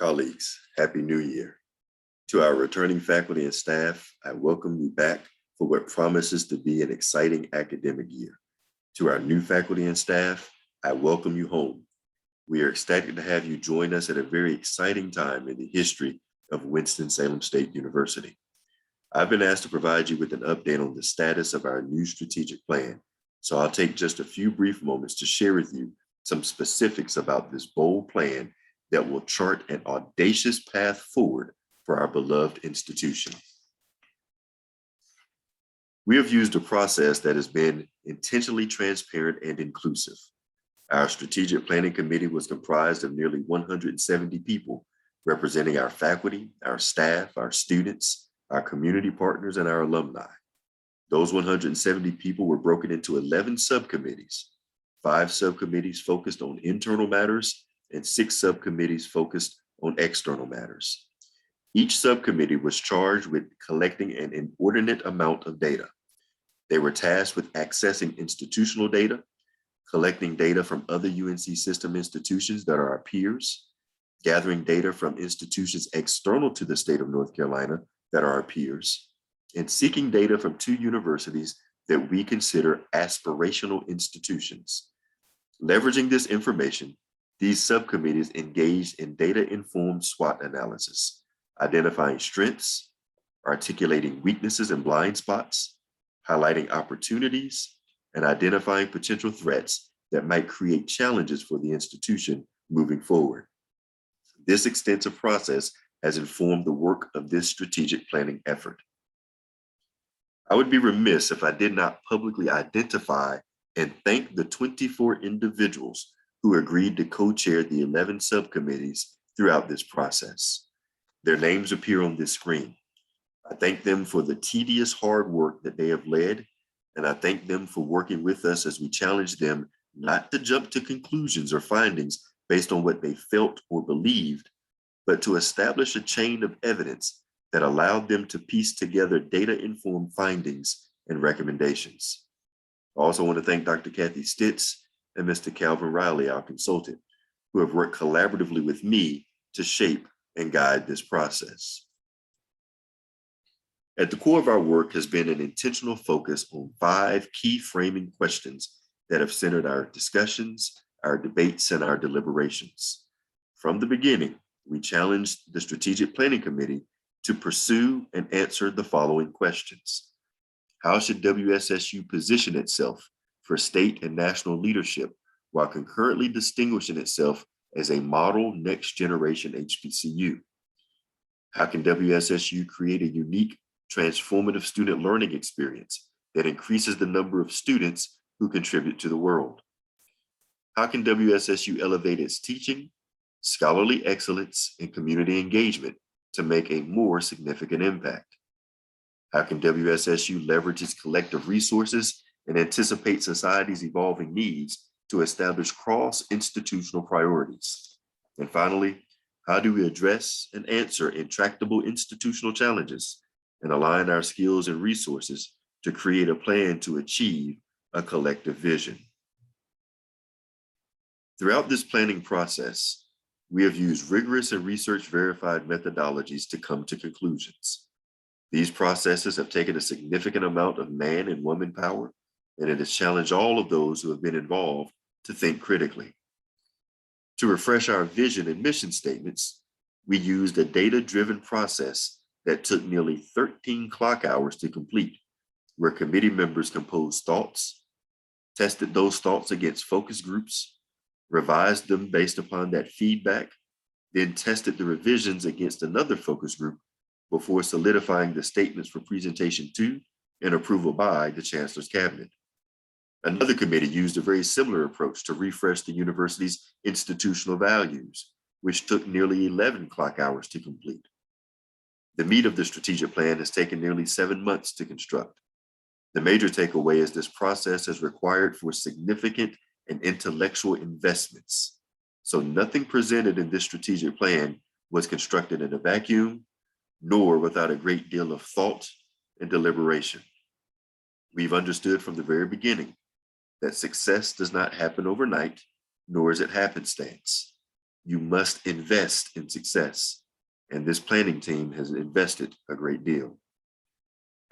Colleagues, Happy New Year. To our returning faculty and staff, I welcome you back for what promises to be an exciting academic year. To our new faculty and staff, I welcome you home. We are ecstatic to have you join us at a very exciting time in the history of Winston-Salem State University. I've been asked to provide you with an update on the status of our new strategic plan, so I'll take just a few brief moments to share with you some specifics about this bold plan that will chart an audacious path forward for our beloved institution. We have used a process that has been intentionally transparent and inclusive. Our strategic planning committee was comprised of nearly 170 people representing our faculty, our staff, our students, our community partners, and our alumni. Those 170 people were broken into 11 subcommittees. 5 subcommittees focused on internal matters and 6 subcommittees focused on external matters. Each subcommittee was charged with collecting an inordinate amount of data. They were tasked with accessing institutional data, collecting data from other UNC system institutions that are our peers, gathering data from institutions external to the state of North Carolina that are our peers, and seeking data from 2 universities that we consider aspirational institutions. Leveraging this information, these subcommittees engaged in data-informed SWOT analysis, identifying strengths, articulating weaknesses and blind spots, highlighting opportunities, and identifying potential threats that might create challenges for the institution moving forward. This extensive process has informed the work of this strategic planning effort. I would be remiss if I did not publicly identify and thank the 24 individuals who agreed to co-chair the 11 subcommittees throughout this process. Their names appear on this screen. I thank them for the tedious hard work that they have led, and I thank them for working with us as we challenge them not to jump to conclusions or findings based on what they felt or believed, but to establish a chain of evidence that allowed them to piece together data-informed findings and recommendations. I also want to thank Dr. Kathy Stitz and Mr. Calvin Riley, our consultant, who have worked collaboratively with me to shape and guide this process. At the core of our work has been an intentional focus on 5 key framing questions that have centered our discussions, our debates, and our deliberations. From the beginning, we challenged the Strategic Planning Committee to pursue and answer the following questions. How should WSSU position itself for state and national leadership while concurrently distinguishing itself as a model next generation HBCU? How can WSSU create a unique, transformative student learning experience that increases the number of students who contribute to the world? How can WSSU elevate its teaching, scholarly excellence, and community engagement to make a more significant impact? How can WSSU leverage its collective resources and anticipate society's evolving needs to establish cross-institutional priorities? And finally, how do we address and answer intractable institutional challenges and align our skills and resources to create a plan to achieve a collective vision? Throughout this planning process, we have used rigorous and research-verified methodologies to come to conclusions. These processes have taken a significant amount of man and woman power, and it has challenged all of those who have been involved to think critically. To refresh our vision and mission statements, we used a data-driven process that took nearly 13 clock hours to complete, where committee members composed thoughts, tested those thoughts against focus groups, revised them based upon that feedback, then tested the revisions against another focus group before solidifying the statements for presentation to and approval by the Chancellor's Cabinet. Another committee used a very similar approach to refresh the university's institutional values, which took nearly 11 clock hours to complete. The meat of the strategic plan has taken nearly 7 months to construct. The major takeaway is this process has required for significant and intellectual investments. So nothing presented in this strategic plan was constructed in a vacuum, nor without a great deal of thought and deliberation. We've understood from the very beginning that success does not happen overnight, nor is it happenstance. You must invest in success, and this planning team has invested a great deal.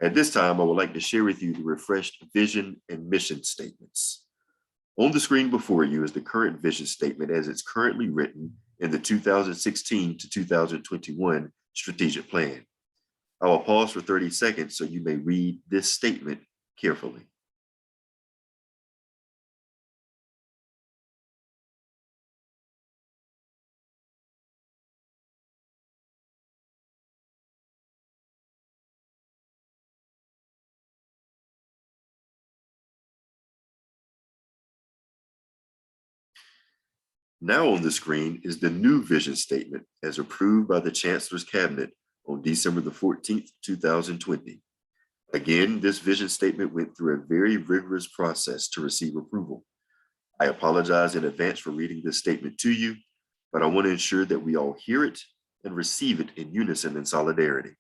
At this time, I would like to share with you the refreshed vision and mission statements. On the screen before you is the current vision statement as it's currently written in the 2016 to 2021 strategic plan. I will pause for 30 seconds so you may read this statement carefully. Now on the screen is the new vision statement as approved by the Chancellor's Cabinet on December the 14th, 2020. Again, this vision statement went through a very rigorous process to receive approval. I apologize in advance for reading this statement to you, but I want to ensure that we all hear it and receive it in unison and solidarity.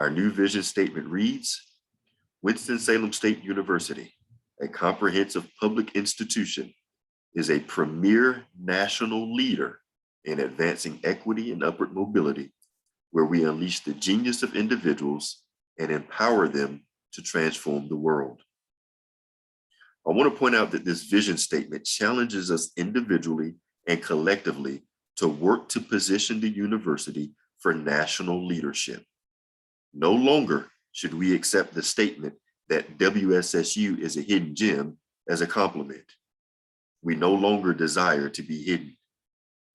Our new vision statement reads, Winston-Salem State University, a comprehensive public institution, is a premier national leader in advancing equity and upward mobility, where we unleash the genius of individuals and empower them to transform the world. I want to point out that this vision statement challenges us individually and collectively to work to position the university for national leadership. No longer should we accept the statement that WSSU is a hidden gem as a compliment. We no longer desire to be hidden.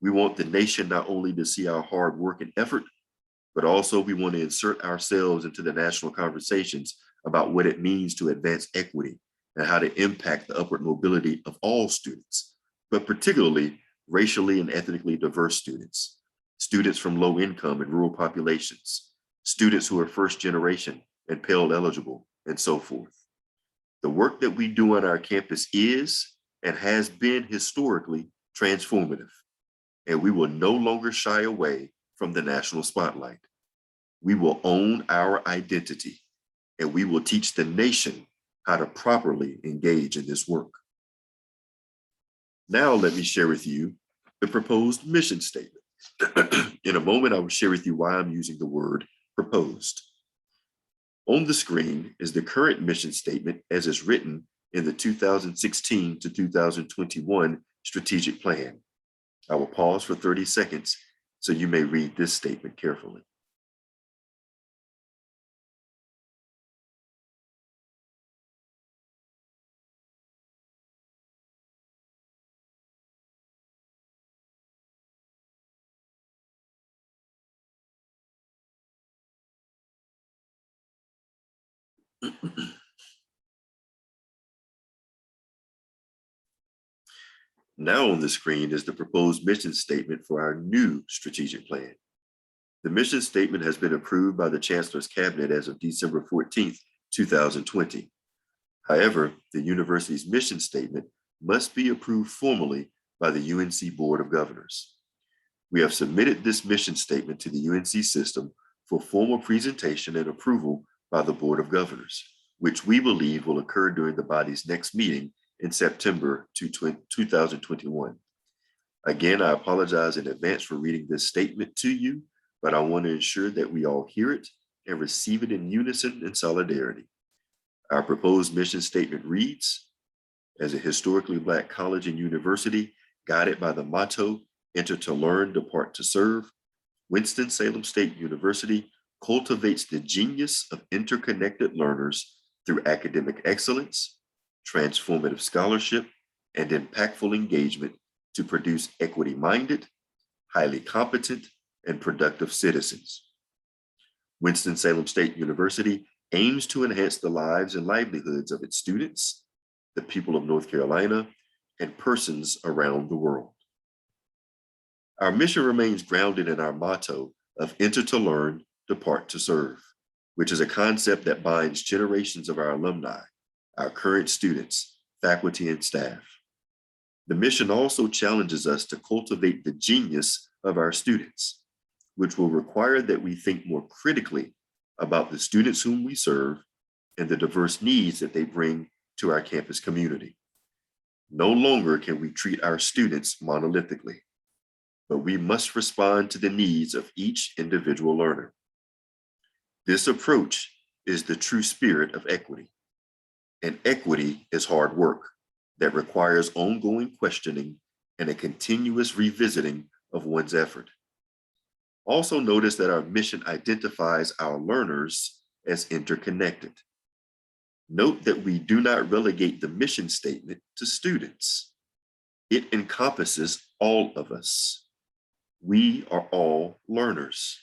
We want the nation not only to see our hard work and effort, but also we want to insert ourselves into the national conversations about what it means to advance equity and how to impact the upward mobility of all students, but particularly racially and ethnically diverse students, students from low income and rural populations, students who are first generation and Pell eligible, and so forth. The work that we do on our campus is and has been historically transformative, and we will no longer shy away from the national spotlight. We will own our identity, and we will teach the nation how to properly engage in this work. Now let me share with you the proposed mission statement. In a moment, I will share with you why I'm using the word proposed. On the screen is the current mission statement as is written in the 2016 to 2021 strategic plan. I will pause for 30 seconds so you may read this statement carefully. Now on the screen is the proposed mission statement for our new strategic plan. The mission statement has been approved by the Chancellor's Cabinet as of December 14th, 2020. However, the university's mission statement must be approved formally by the UNC Board of Governors. We have submitted this mission statement to the UNC system for formal presentation and approval by the Board of Governors, which we believe will occur during the body's next meeting in September 2021. Again, I apologize in advance for reading this statement to you, but I want to ensure that we all hear it and receive it in unison and solidarity. Our proposed mission statement reads, as a historically Black college and university guided by the motto, enter to learn, depart to serve, Winston-Salem State University cultivates the genius of interconnected learners through academic excellence, transformative scholarship, and impactful engagement to produce equity-minded, highly competent, and productive citizens. Winston-Salem State University aims to enhance the lives and livelihoods of its students, the people of North Carolina, and persons around the world. Our mission remains grounded in our motto of enter to learn, depart to serve, which is a concept that binds generations of our alumni, our current students, faculty, and staff. The mission also challenges us to cultivate the genius of our students, which will require that we think more critically about the students whom we serve and the diverse needs that they bring to our campus community. No longer can we treat our students monolithically. but we must respond to the needs of each individual learner. This approach is the true spirit of equity. And equity is hard work that requires ongoing questioning and a continuous revisiting of one's effort. Also notice that our mission identifies our learners as interconnected. Note that we do not relegate the mission statement to students. It encompasses all of us. We are all learners.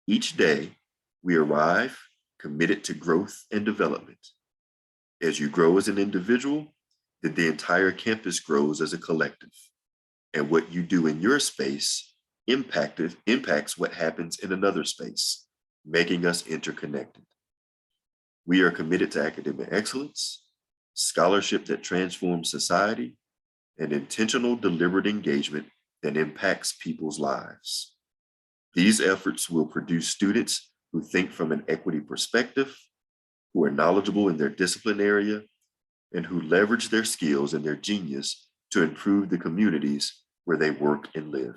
Each day, we arrive committed to growth and development. As you grow as an individual, then the entire campus grows as a collective. And what you do in your space impacts what happens in another space, making us interconnected. We are committed to academic excellence, scholarship that transforms society, and intentional, deliberate engagement that impacts people's lives. These efforts will produce students who think from an equity perspective, who are knowledgeable in their discipline area, and who leverage their skills and their genius to improve the communities where they work and live.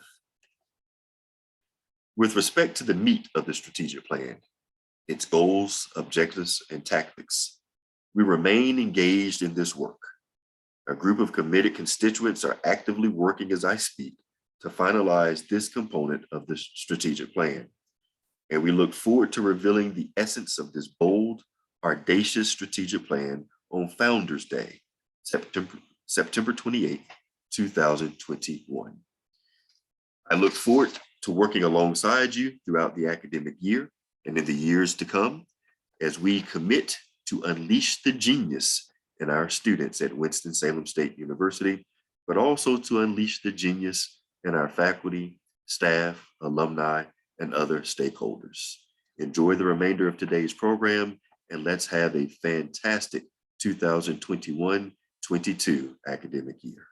With respect to the meat of the strategic plan, its goals, objectives, and tactics, we remain engaged in this work. A group of committed constituents are actively working as I speak to finalize this component of the strategic plan. And we look forward to revealing the essence of this bold, audacious strategic plan on Founders Day, September 28, 2021. I look forward to working alongside you throughout the academic year and in the years to come as we commit to unleash the genius in our students at Winston-Salem State University, but also to unleash the genius in our faculty, staff, alumni, and other stakeholders. Enjoy the remainder of today's program, and let's have a fantastic 2021-22 academic year.